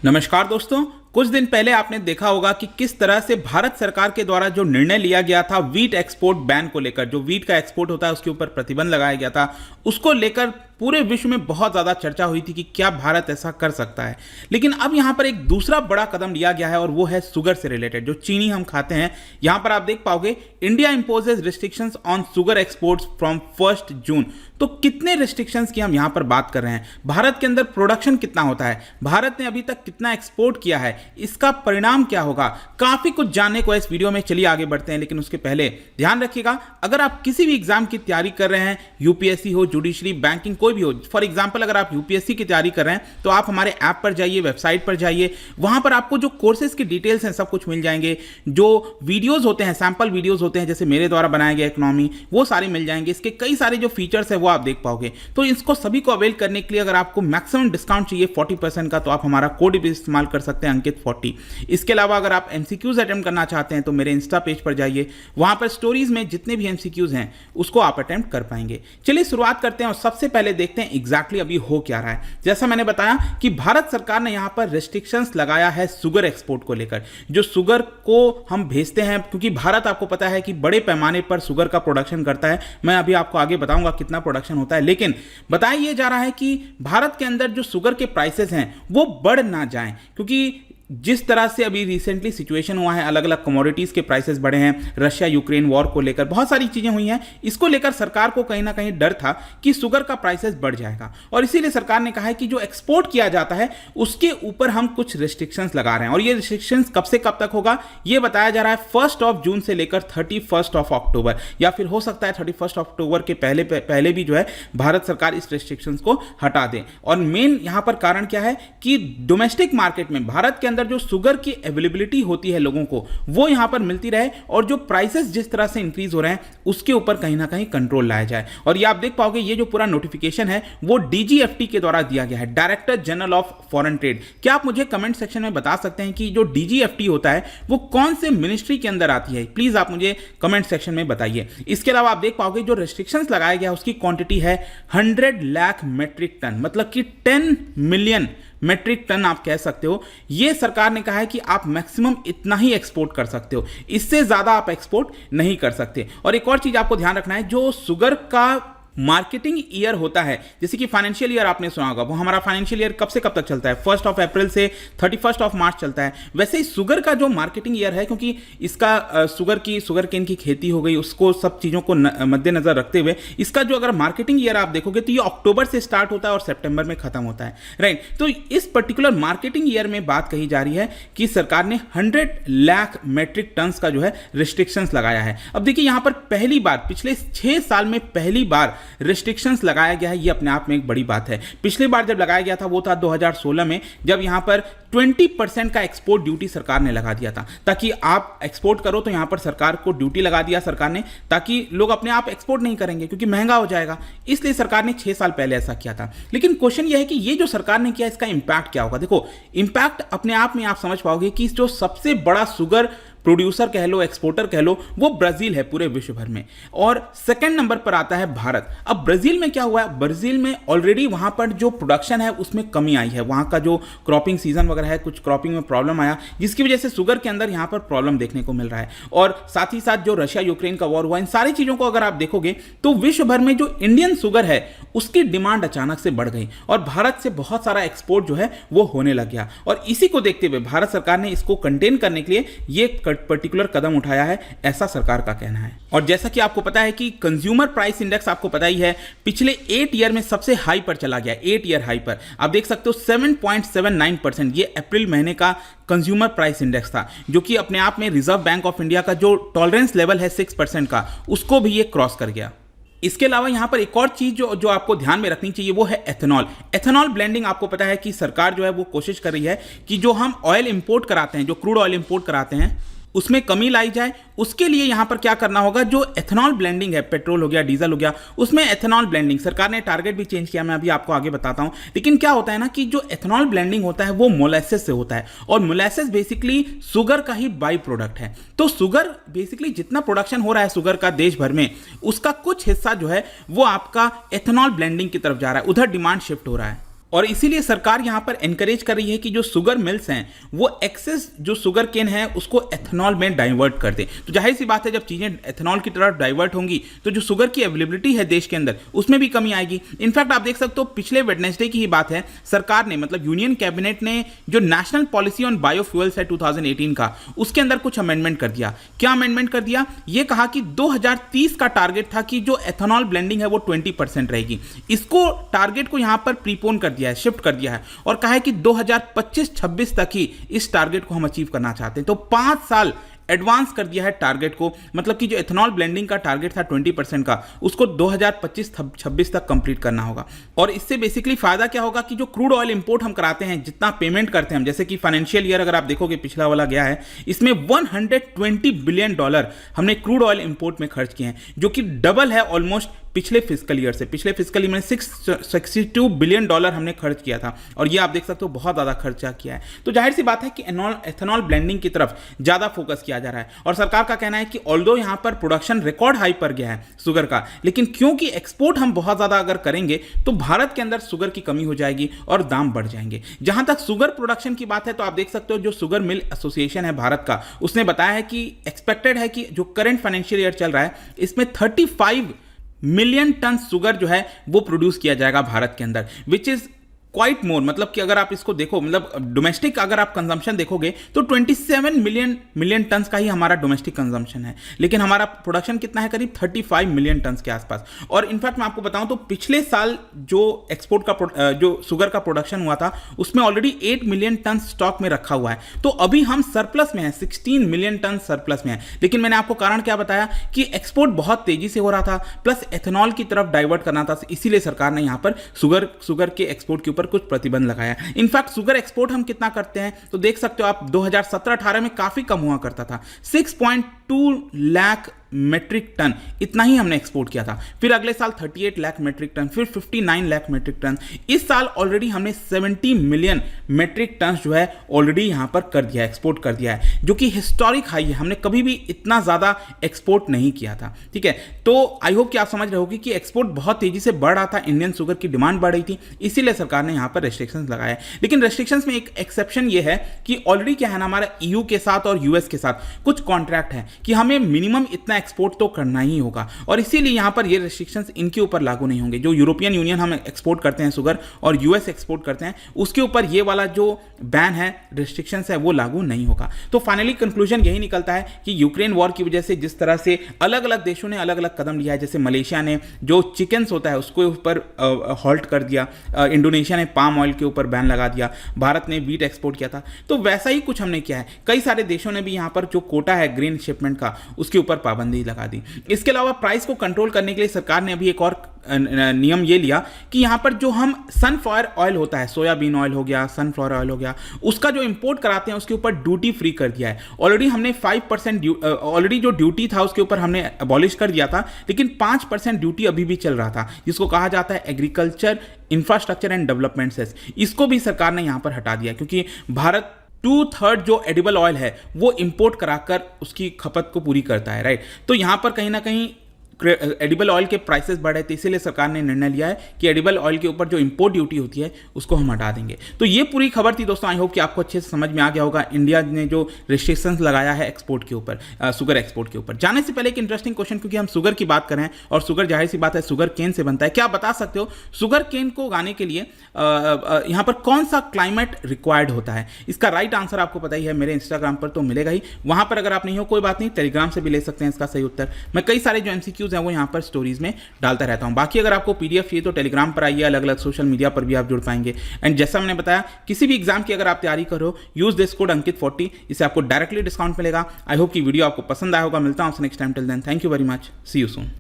नमस्कार दोस्तों। कुछ दिन पहले आपने देखा होगा कि किस तरह से भारत सरकार के द्वारा जो निर्णय लिया गया था वीट एक्सपोर्ट बैन को लेकर, जो वीट का एक्सपोर्ट होता है उसके ऊपर प्रतिबंध लगाया गया था, उसको लेकर पूरे विश्व में बहुत ज़्यादा चर्चा हुई थी कि क्या भारत ऐसा कर सकता है। लेकिन अब यहाँ पर एक दूसरा बड़ा कदम लिया गया है और वो है शुगर से रिलेटेड, जो चीनी हम खाते हैं। यहाँ पर आप देख पाओगे India imposes restrictions on sugar exports from 1 June. तो कितने रिस्ट्रिक्शंस की हम यहाँ पर बात कर रहे हैं, भारत के अंदर प्रोडक्शन कितना होता है, भारत ने अभी तक कितना एक्सपोर्ट किया है, इसका परिणाम क्या होगा, काफी कुछ जानने को इस वीडियो में। चलिए आगे बढ़ते हैं, लेकिन उसके पहले ध्यान रखिएगा, अगर आप किसी भी एग्जाम की तैयारी कर रहे हैं, यूपीएससी हो, जुडिशरी, बैंकिंग, कोई भी हो, फॉर एग्जांपल अगर आप यूपीएससी की तैयारी कर रहे हैं तो आप हमारे ऐप पर जाइए, वेबसाइट पर जाइए, वहां पर आपको जो कोर्सेज की डिटेल्स हैं सब कुछ मिल जाएंगे। जो वीडियोज होते हैं, सैंपल वीडियोज होते हैं, जैसे मेरे द्वारा बनाया गया इकोनॉमी, वो सारे मिल जाएंगे। इसके कई सारे जो फीचर्स है वो आप देख पाओगे। तो इसको सभी को अवेल करने के लिए अगर आपको मैक्सिमम डिस्काउंट चाहिए 40% का, तो आप हमारा कोड भी इस्तेमाल कर सकते हैं, अंकित 40। इसके अलावा अगर आप एमसीक्यूज अटेम्प्ट करना चाहते हैं तो मेरे इंस्टा पेज पर जाइए, वहां पर स्टोरीज में जितने भी एमसीक्यूज हैं उसको आप अटेम्प्ट कर पाएंगे। चलिए शुरुआत करते हैं और सबसे पहले देखते हैं एग्जैक्टली अभी हो क्या रहा है। जैसा मैंने बताया कि भारत सरकार ने यहां पर रेस्ट्रिक्शंस लगाया है शुगर एक्सपोर्ट को लेकर। जो शुगर को हम भेजते हैं, क्योंकि भारत आपको पता है कि बड़े पैमाने पर शुगर का प्रोडक्शन करता है, मैं अभी आपको आगे बताऊंगा कितना प्रोडक्शन होता है, लेकिन बताया यह जा रहा है कि भारत के अंदर जो शुगर के प्राइसेस हैं वो बढ़ ना जाएं, क्योंकि जिस तरह से अभी रिसेंटली सिचुएशन हुआ है, अलग अलग कमोडिटीज के प्राइसेस बढ़े हैं, रशिया यूक्रेन वॉर को लेकर बहुत सारी चीजें हुई हैं, इसको लेकर सरकार को कहीं ना कहीं डर था कि शुगर का प्राइसेस बढ़ जाएगा, और इसीलिए सरकार ने कहा है कि जो एक्सपोर्ट किया जाता है उसके ऊपर हम कुछ रिस्ट्रिक्शंस लगा रहे हैं। और ये रिस्ट्रिक्शंस कब से कब तक होगा ये बताया जा रहा है 1 जून से लेकर 31 अक्टूबर, या फिर हो सकता है 31 अक्टूबर के पहले भी जो है भारत सरकार इस रिस्ट्रिक्शंस को हटा दे। और मेन यहां पर कारण क्या है कि डोमेस्टिक मार्केट में भारत के अंदर जो शुगर की अवेलेबिलिटी होती है लोगों को, वो यहां पर मिलती रहे, और जो प्राइसेस जिस तरह से इंक्रीज हो रहे हैं उसके ऊपर कहीं ना कहीं कंट्रोल लाया जाए। और ये आप देख पाओगे, ये जो पूरा नोटिफिकेशन है वो डीजीएफटी के द्वारा दिया गया है, director general of foreign trade. क्या आप मुझे कमेंट सेक्शन में बता सकते हैं कि जो डीजीएफटी होता है वो कौन से मिनिस्ट्री के अंदर आती है? प्लीज आप मुझे कमेंट सेक्शन में बताइए। इसके अलावा आप देख पाओगे जो रेस्ट्रिक्शंस लगाया गया उसकी क्वांटिटी है 100 लाख मेट्रिक टन, मतलब कि 10 मिलियन मेट्रिक टन आप कह सकते हो। यह सरकार ने कहा है कि आप मैक्सिमम इतना ही एक्सपोर्ट कर सकते हो, इससे ज्यादा आप एक्सपोर्ट नहीं कर सकते। और एक और चीज आपको ध्यान रखना है, जो शुगर का मार्केटिंग ईयर होता है, जैसे कि फाइनेंशियल ईयर आपने सुना होगा, वो हमारा फाइनेंशियल ईयर कब से कब तक चलता है? 1 अप्रैल से 31 मार्च चलता है। वैसे ही शुगर का जो मार्केटिंग ईयर है, क्योंकि इसका शुगर केन की खेती हो गई, उसको सब चीज़ों को मद्देनजर रखते हुए इसका जो अगर मार्केटिंग ईयर आप देखोगे तो ये अक्टूबर से स्टार्ट होता है और सितंबर में खत्म होता है, राइट। तो इस पर्टिकुलर मार्केटिंग ईयर में बात कही जा रही है कि सरकार ने 100 लाख मेट्रिक टन का जो है रिस्ट्रिक्शंस लगाया है। अब देखिए यहाँ पर पहली बार, पिछले 6 साल में पहली बार रिस्ट्रिक्शंस लगाया गया है, ये अपने आप में एक बड़ी बात है। पिछली बार जब लगाया गया था वो था 2016 में, जब यहां पर 20% का एक्सपोर्ट ड्यूटी सरकार ने लगा दिया था, ताकि आप एक्सपोर्ट करो तो यहां पर सरकार को ड्यूटी लगा दिया सरकार ने, ताकि लोग अपने आप एक्सपोर्ट नहीं करेंगे क्योंकि महंगा हो जाएगा। इसलिए सरकार ने 6 साल पहले ऐसा किया था। लेकिन क्वेश्चन यह है कि ये जो सरकार ने किया इसका इंपैक्ट क्या होगा? देखो, इंपैक्ट अपने आप में आप समझ पाओगे कि जो सबसे बड़ा शुगर प्रोड्यूसर कह लो, एक्सपोर्टर कह लो, वो ब्राजील है पूरे विश्व भर में, और सेकंड नंबर पर आता है भारत। अब ब्राजील में क्या हुआ है? ब्राजील में ऑलरेडी वहां पर जो प्रोडक्शन है उसमें कमी आई है, वहां का जो क्रॉपिंग सीजन वगैरह है, कुछ क्रॉपिंग में प्रॉब्लम आया, जिसकी वजह से शुगर के अंदर यहां पर प्रॉब्लम देखने को मिल रहा है। और साथ ही साथ जो रशिया यूक्रेन का वॉर हुआ, इन सारी चीजों को अगर आप देखोगे तो विश्व भर में जो इंडियन शुगर है उसकी डिमांड अचानक से बढ़ गई और भारत से बहुत सारा एक्सपोर्ट जो है वो होने लग गया। और इसी को देखते हुए भारत सरकार ने इसको कंटेन करने के लिए ये पर्टिकुलर कदम उठाया है, ऐसा सरकार का कहना है। और जैसा कि आपको पता है कि कंज्यूमर प्राइस इंडेक्स आपको पता ही है, पिछले 8 ईयर में सबसे हाई पर चला गया, 8 ईयर हाई पर आप देख सकते हो 7.79%। ये अप्रैल महीने का कंज्यूमर प्राइस इंडेक्स था, जो कि अपने आप में रिजर्व बैंक ऑफ इंडिया का जो टॉलरेंस लेवल है 6% का, उसको भी ये क्रॉस कर गया। इसके अलावा यहां पर एक और चीज जो आपको ध्यान में रखनी चाहिए वो है एथेनॉल ब्लेंडिंग। आपको पता है कि सरकार जो है वो कोशिश कर रही है कि जो हम ऑयल इंपोर्ट कराते हैं, जो क्रूड ऑयल इंपोर्ट कराते हैं, उसमें कमी लाई जाए। उसके लिए यहां पर क्या करना होगा, जो एथेनॉल ब्लेंडिंग है, पेट्रोल हो गया, डीजल हो गया, उसमें एथेनॉल ब्लेंडिंग, सरकार ने टारगेट भी चेंज किया, मैं अभी आपको आगे बताता हूं। लेकिन क्या होता है ना कि जो एथेनॉल ब्लेंडिंग होता है वो मोलेसेस से होता है, और मोलेसेस बेसिकली शुगर का ही बाई प्रोडक्ट है। तो शुगर बेसिकली जितना प्रोडक्शन हो रहा है शुगर का देश भर में, उसका कुछ हिस्सा जो है वो आपका एथेनॉल ब्लेंडिंग की तरफ जा रहा है, उधर डिमांड शिफ्ट हो रहा है। और इसीलिए सरकार यहां पर एनकरेज कर रही है कि जो शुगर मिल्स हैं वो एक्सेस जो शुगर केन है उसको एथेनॉल में डाइवर्ट कर दे। तो जाहिर सी बात है जब चीजें एथेनॉल की तरफ डाइवर्ट होंगी तो जो शुगर की अवेलेबिलिटी है देश के अंदर उसमें भी कमी आएगी। इनफैक्ट आप देख सकते हो पिछले वेडनेसडे की ही बात है, सरकार ने मतलब यूनियन कैबिनेट ने जो नेशनल पॉलिसी ऑन बायोफ्यूल्स है 2018 का, उसके अंदर कुछ अमेंडमेंट कर दिया। क्या अमेंडमेंट कर दिया? ये कहा कि 2030 का टारगेट था कि जो एथेनॉल ब्लेंडिंग है वो 20% रहेगी। इसको टारगेट को यहां पर प्रीपोन कर दिया है, शिफ्ट कर दिया है और कहा है कि 2025-26 तक ही इस टारगेट को हम अचीव करना चाहते हैं। तो 5 साल एडवांस कर दिया है टारगेट को, मतलब कि जो एथेनॉल ब्लेंडिंग का टारगेट था 20% का, उसको 2025-26 तक कंप्लीट करना होगा। और इससे बेसिकली फायदा क्या होगा कि जो क्रूड ऑयल इंपोर्ट हम कराते हैं, जितना पेमेंट करते हैं हम, जैसे कि फाइनेंशियल ईयर अगर आप देखोगे पिछला वाला गया है, इसमें $120 बिलियन हमने क्रूड ऑयल इंपोर्ट में खर्च किए हैं, जो कि डबल है ऑलमोस्ट पिछले फिस्कल ईयर से। पिछले फिस्कल ईयर में $662 बिलियन हमने खर्च किया था और ये आप देख सकते हो बहुत ज़्यादा खर्चा किया है। तो जाहिर सी बात है कि एथेनॉल ब्लेंडिंग की तरफ ज़्यादा फोकस किया जा रहा है और सरकार का कहना है कि ऑल्दो यहाँ पर प्रोडक्शन रिकॉर्ड हाई पर गया है शुगर का, लेकिन क्योंकि एक्सपोर्ट हम बहुत ज़्यादा अगर करेंगे तो भारत के अंदर शुगर की कमी हो जाएगी और दाम बढ़ जाएंगे। जहाँ तक शुगर प्रोडक्शन की बात है तो आप देख सकते हो जो शुगर मिल एसोसिएशन है भारत का, उसने बताया है कि एक्सपेक्टेड है कि जो करंट फाइनेंशियल ईयर चल रहा है इसमें 35 मिलियन टन शुगर जो है वो प्रोड्यूस किया जाएगा भारत के अंदर, विच इज क्वाइट मोर। मतलब कि अगर आप इसको देखो, मतलब डोमेस्टिक अगर आप कंजम्पशन देखोगे तो 27 मिलियन टन्स का ही हमारा डोमेस्टिक कंजम्पशन है, लेकिन हमारा प्रोडक्शन कितना है? करीब 35 मिलियन टन्स के आसपास। और इनफैक्ट मैं आपको बताऊं तो पिछले साल जो एक्सपोर्ट का जो शुगर का प्रोडक्शन हुआ था उसमें ऑलरेडी 8 मिलियन टन स्टॉक में रखा हुआ है। तो अभी हम सरप्लस में है, 16 मिलियन टन सरप्लस में है। लेकिन मैंने आपको कारण क्या बताया कि एक्सपोर्ट बहुत तेजी से हो रहा था, प्लस एथेनॉल की तरफ डाइवर्ट करना था, इसीलिए सरकार ने यहां पर शुगर के एक्सपोर्ट के ऊपर कुछ प्रतिबंध लगाया। इनफैक्ट शुगर एक्सपोर्ट हम कितना करते हैं तो देख सकते हो आप 2017-18 में काफी कम हुआ करता था, 6.2 लाख मेट्रिक टन, इतना ही हमने एक्सपोर्ट किया था। फिर अगले साल 38 लाख मेट्रिक टन, फिर 59 लाख मेट्रिक टन। इस साल ऑलरेडी हमने 70 मिलियन मेट्रिक टन जो है ऑलरेडी यहां पर कर दिया, एक्सपोर्ट कर दिया है, जो कि हिस्टोरिक हाई है। हमने कभी भी इतना ज्यादा एक्सपोर्ट नहीं किया था। ठीक है, तो आई होप कि आप समझ रहे होगी कि एक्सपोर्ट बहुत तेजी से बढ़ रहा था, इंडियन शुगर की डिमांड बढ़ रही थी, इसीलिए सरकार ने यहां पर रेस्ट्रिक्शंस लगाया। लेकिन रेस्ट्रिक्शंस में एक एक्सेप्शन ये है कि ऑलरेडी क्या है ना, हमारा ईयू के साथ और यूएस के साथ कुछ कॉन्ट्रैक्ट है कि हमें मिनिमम इतना एक्सपोर्ट तो करना ही होगा, और इसीलिए यहां पर ये रेस्ट्रिक्शंस इनके ऊपर लागू नहीं होंगे। जो यूरोपियन यूनियन हम एक्सपोर्ट करते हैं शुगर और यूएस एक्सपोर्ट करते हैं, उसके ऊपर ये वाला जो बैन है, रेस्ट्रिक्शंस है, वो लागू नहीं होगा। तो फाइनली कंक्लूजन यही निकलता है कि यूक्रेन वॉर की वजह से जिस तरह से अलग अलग देशों ने अलग अलग कदम लिया है, जैसे मलेशिया ने जो चिकन्स होता है उसके ऊपर हॉल्ट कर दिया, इंडोनेशिया ने पाम ऑयल के ऊपर बैन लगा दिया, भारत ने वीट एक्सपोर्ट किया था, तो वैसा ही कुछ हमने किया है। कई सारे देशों ने भी यहां पर जो कोटा है ग्रेन शिपमेंट का, उसके ऊपर पाबंदी लगा दी। इसके अलावा प्राइस को कंट्रोल करने के लिए सरकार ने अभी एक और नियम ये लिया कि यहां पर जो हम सनफ्लावर ऑयल होता है, सोयाबीन ऑयल हो गया, सनफ्लावर ऑयल हो गया, उसका जो इंपोर्ट कराते हैं उसके ऊपर ड्यूटी फ्री कर दिया है। ऑलरेडी हमने 5% ऑलरेडी जो ड्यूटी था उसके ऊपर हमने अबॉलिश कर दिया था, लेकिन 5% ड्यूटी अभी भी चल रहा था, जिसको कहा जाता है agriculture infrastructure and development cess. इसको भी सरकार ने यहां पर हटा दिया, क्योंकि भारत 2/3 जो एडिबल ऑयल है वो इंपोर्ट कराकर उसकी खपत को पूरी करता है, राइट। तो यहां पर कहीं ना कहीं एडिबल ऑयल के प्राइसेस बढ़े थे, इसीलिए सरकार ने निर्णय लिया है कि एडिबल ऑयल के ऊपर जो इंपोर्ट ड्यूटी होती है उसको हम हटा देंगे। तो ये पूरी खबर थी दोस्तों, आई होप कि आपको अच्छे से समझ में आ गया होगा इंडिया ने जो रिस्ट्रिक्शंस लगाया है एक्सपोर्ट के ऊपर, शुगर एक्सपोर्ट के ऊपर। जाने से पहले एक इंटरेस्टिंग क्वेश्चन, क्योंकि हम शुगर की बात कर रहे हैं और शुगर जाहिर सी बात है शुगर केन से बनता है। क्या आप बता सकते हो शुगर केन को उगाने के लिए यहाँ पर कौन सा क्लाइमेट रिक्वायर्ड होता है? इसका राइट आंसर आपको पता ही है, मेरे इंस्टाग्राम पर तो मिलेगा ही, वहां पर अगर आप नहीं हो कोई बात नहीं, टेलीग्राम से भी ले सकते हैं इसका सही उत्तर। मैं कई सारे जो एमसीक्यूज हैं वो यहाँ पर स्टोरीज में डालता रहता हूं। बाकी अगर आपको पीडीएफ चाहिए तो टेलीग्राम पर आइए, अलग अलग सोशल मीडिया पर भी आप जुड़ पाएंगे। एंड जैसा मैंने बताया, किसी भी एग्जाम की अगर आप तैयारी कर रहे हो, यूज दिस कोड अंकित40, इससे आपको डायरेक्टली डिस्काउंट मिलेगा। आई होप कि वीडियो आपको पसंद आया होगा। मिलता हूं next time, till then thank you very much, see you soon.